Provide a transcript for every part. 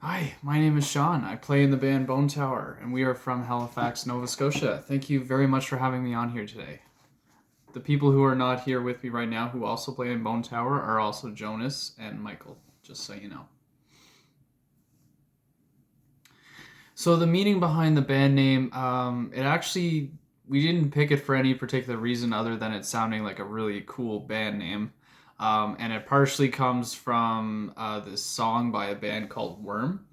Hi, my name is Sean. I play in the band Bone Tower, and we are from Halifax, Nova Scotia. Thank you very much for having me on here today. The people who are not here with me right now who also play in Bone Tower are also Jonas and Michael, just so you know. So the meaning behind the band name, it actually we didn't pick it for any particular reason other than it sounding like a really cool band name, and it partially comes from this song by a band called Worm,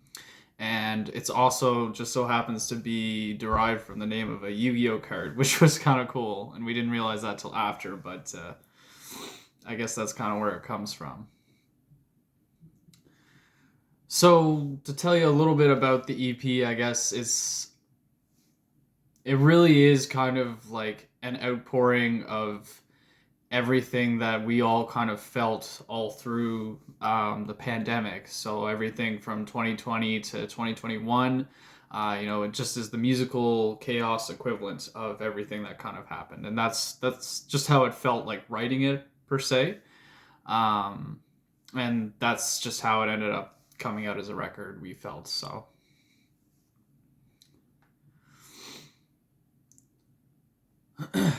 and it's also just so happens to be derived from the name of a Yu-Gi-Oh card, which was kind of cool, and we didn't realize that till after, but I guess that's kind of where it comes from. So to tell you a little bit about the EP, I guess it really is kind of like an outpouring of everything that we all kind of felt all through the pandemic. So everything from 2020 to 2021, it just is the musical chaos equivalent of everything that kind of happened, and that's just how it felt like writing it per se, um, and that's just how it ended up coming out as a record. We felt so.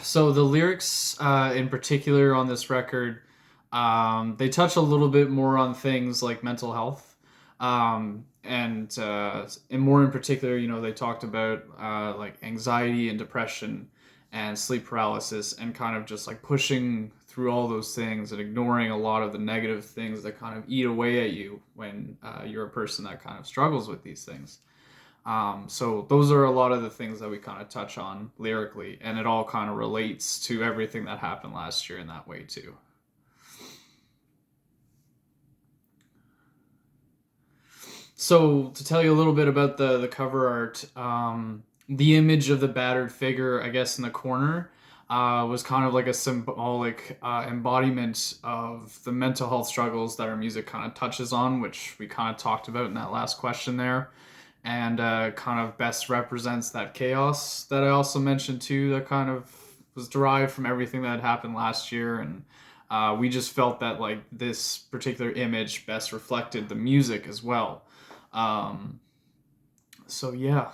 So the lyrics, in particular, on this record, they touch a little bit more on things like mental health, and more in particular, they talked about like anxiety and depression and sleep paralysis, and kind of just like pushing through all those things and ignoring a lot of the negative things that kind of eat away at you when you're a person that kind of struggles with these things. So those are a lot of the things that we kind of touch on lyrically, and it all kind of relates to everything that happened last year in that way too. So to tell you a little bit about the cover art, the image of the battered figure, I guess, in the corner, was kind of like a symbolic embodiment of the mental health struggles that our music kind of touches on, which we kind of talked about in that last question there, and kind of best represents that chaos that I also mentioned too, that kind of was derived from everything that had happened last year, and we just felt that like this particular image best reflected the music as well. um, so yeah.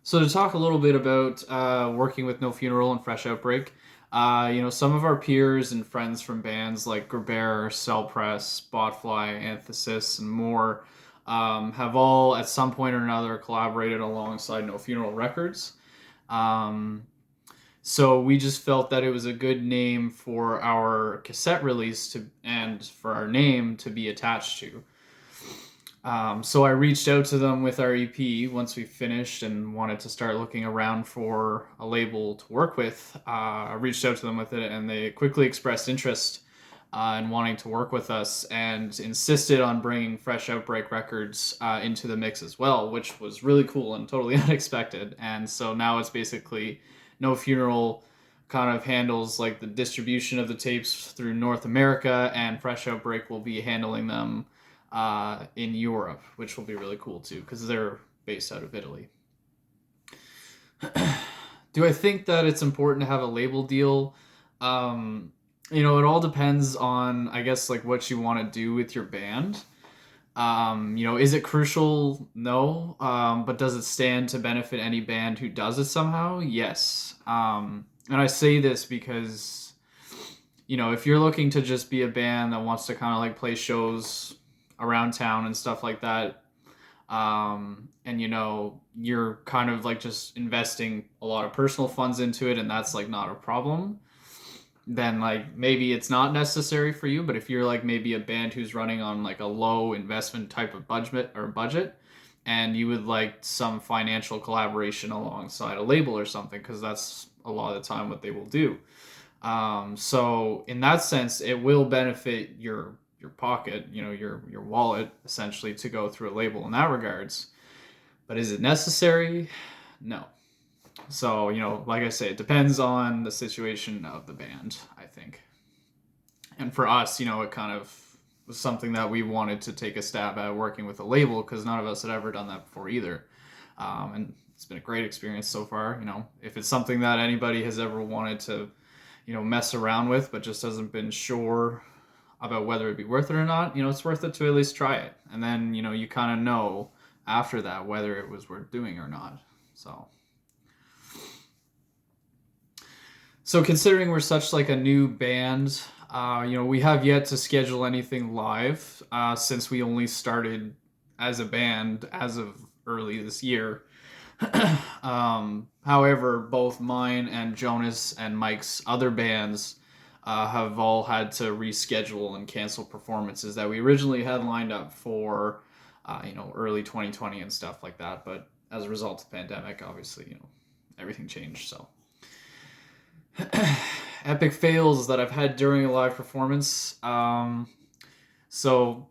So to talk a little bit about working with No Funeral and Fresh Outbreak, some of our peers and friends from bands like Gerber, Cellpress, Botfly, Antithesis, and more have all at some point or another collaborated alongside No Funeral Records. Um, so we just felt that it was a good name for our cassette release to and for our name to be attached to. So I reached out to them with our EP once we finished and wanted to start looking around for a label to work with. I reached out to them with it, and they quickly expressed interest in wanting to work with us and insisted on bringing Fresh Outbreak Records into the mix as well, which was really cool and totally unexpected. And so now it's basically No Funeral kind of handles like the distribution of the tapes through North America, and Fresh Outbreak will be handling them in Europe, which will be really cool too because they're based out of Italy. Do I think that it's important to have a label deal? Um, it all depends on, I guess, like what you want to do with your band. Is it crucial? No. But does it stand to benefit any band who does it somehow? Yes. And I say this because, if you're looking to just be a band that wants to kind of like play shows around town and stuff like that, and you're kind of like just investing a lot of personal funds into it, and that's like not a problem, then like maybe it's not necessary for you. But if you're like maybe a band who's running on like a low investment type of budget, and you would like some financial collaboration alongside a label or something, because that's a lot of the time what they will do. So in that sense, it will benefit your pocket, your wallet, essentially, to go through a label in that regards. But is it necessary? No. So like I say, it depends on the situation of the band, I think. And for us, it kind of was something that we wanted to take a stab at working with a label, because none of us had ever done that before either. And it's been a great experience so far. If it's something that anybody has ever wanted to mess around with but just hasn't been sure about whether it'd be worth it or not, it's worth it to at least try it. And then, you kind of know after that whether it was worth doing or not. So considering we're such like a new band, we have yet to schedule anything live since we only started as a band as of early this year. However, both mine and Jonas and Mike's other bands have all had to reschedule and cancel performances that we originally had lined up for, early 2020 and stuff like that. But as a result of the pandemic, obviously, everything changed. So epic fails that I've had during a live performance. So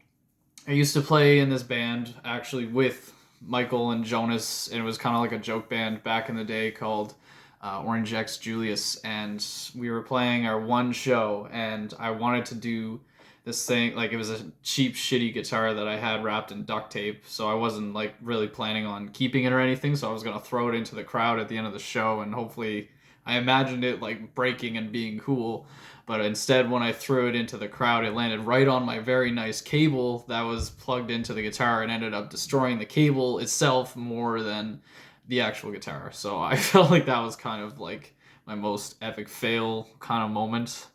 I used to play in this band actually with Michael and Jonas, and it was kind of like a joke band back in the day called Orange X Julius, and we were playing our one show, and I wanted to do this thing, like it was a cheap shitty guitar that I had wrapped in duct tape, so I wasn't like really planning on keeping it or anything, so I was going to throw it into the crowd at the end of the show, and hopefully I imagined it like breaking and being cool, but instead when I threw it into the crowd, it landed right on my very nice cable that was plugged into the guitar and ended up destroying the cable itself more than the actual guitar. So I felt like that was kind of like my most epic fail kind of moment.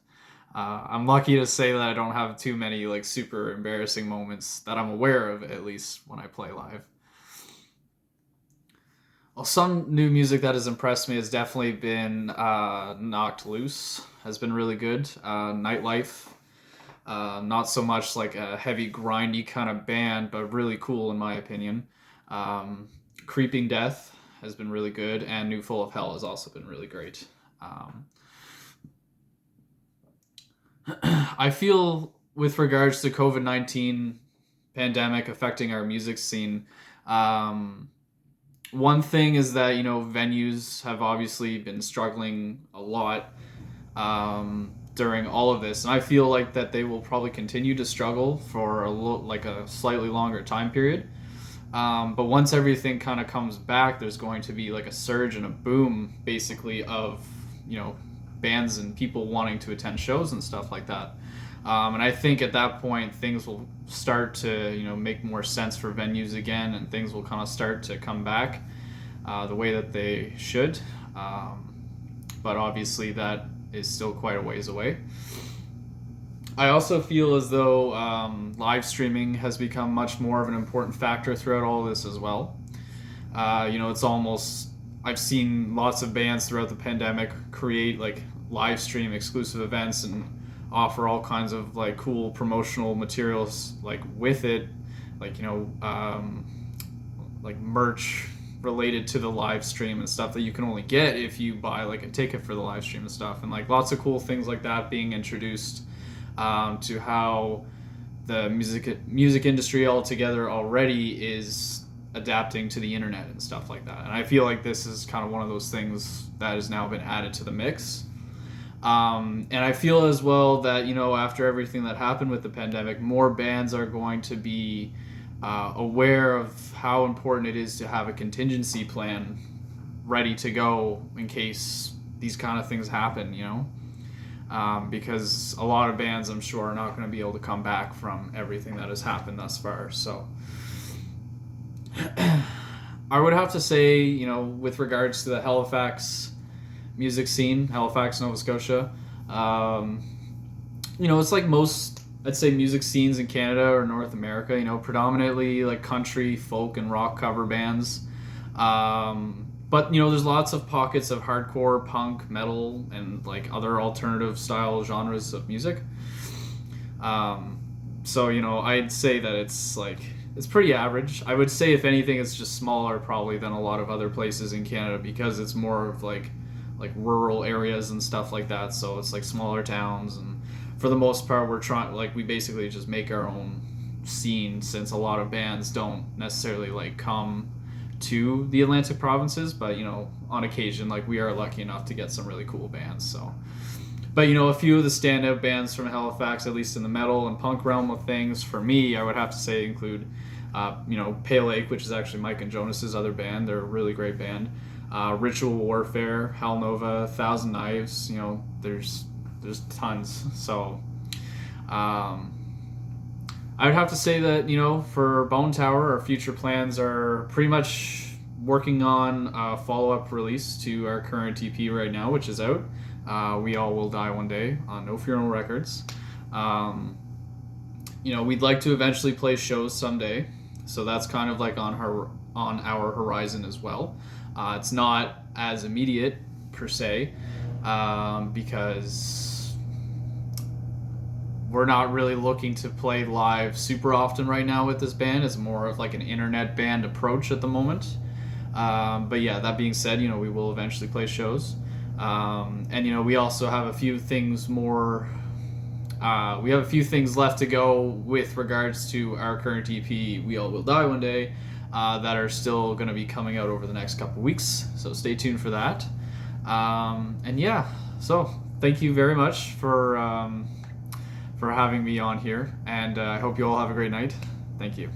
I'm lucky to say that I don't have too many like super embarrassing moments that I'm aware of, at least when I play live. Well, some new music that has impressed me has definitely been Knocked Loose, has been really good. Nightlife, not so much like a heavy grindy kind of band, but really cool in my opinion. Creeping Death has been really good, and New Full of Hell has also been really great. I feel with regards to COVID-19 pandemic affecting our music scene, one thing is that, venues have obviously been struggling a lot during all of this, and I feel like that they will probably continue to struggle for like a slightly longer time period. But once everything kind of comes back, there's going to be like a surge and a boom, basically, of bands and people wanting to attend shows and stuff like that. And I think at that point things will start to make more sense for venues again, and things will kind of start to come back the way that they should. But obviously that is still quite a ways away. I also feel as though live streaming has become much more of an important factor throughout all of this as well. It's almost, I've seen lots of bands throughout the pandemic create like live stream exclusive events and offer all kinds of like cool promotional materials like with it, like like merch related to the live stream and stuff that you can only get if you buy like a ticket for the live stream and stuff, and like lots of cool things like that being introduced to how the music industry altogether already is adapting to the internet and stuff like that. And I feel like this is kind of one of those things that has now been added to the mix. And I feel as well that, after everything that happened with the pandemic, more bands are going to be aware of how important it is to have a contingency plan ready to go in case these kind of things happen, because a lot of bands, I'm sure, are not going to be able to come back from everything that has happened thus far. So I would have to say, with regards to the Halifax music scene, Halifax, Nova Scotia, it's like most, I'd say, music scenes in Canada or North America, predominantly like country, folk, and rock cover bands. But, there's lots of pockets of hardcore, punk, metal, and like other alternative style genres of music. So, I'd say that it's pretty average. I would say, if anything, it's just smaller probably than a lot of other places in Canada, because it's more of like rural areas and stuff like that. So it's like smaller towns, and for the most part we basically just make our own scene, since a lot of bands don't necessarily like come to the Atlantic provinces, but on occasion, like, we are lucky enough to get some really cool bands. So, but a few of the standout bands from Halifax, at least in the metal and punk realm of things, for me, I would have to say include Pale Ache, which is actually Mike and Jonas's other band. They're a really great band. Ritual Warfare, Hell Nova, Thousand Knives. There's tons. So Um, I would have to say that, you know, for Bone Tower, our future plans are pretty much working on a follow-up release to our current EP right now, which is out. We All Will Die One Day on No Funeral Records. You know, we'd like to eventually play shows someday, so that's kind of like on our horizon as well. It's not as immediate per se, because we're not really looking to play live super often right now with this band. It's more of like an internet band approach at the moment. But yeah, that being said, you know, we will eventually play shows. And you know, we also have a few things more. We have a few things left to go with regards to our current EP, We All Will Die One Day, that are still going to be coming out over the next couple weeks. So stay tuned for that. And yeah, so thank you very much for having me on here, and I hope you all have a great night. Thank you.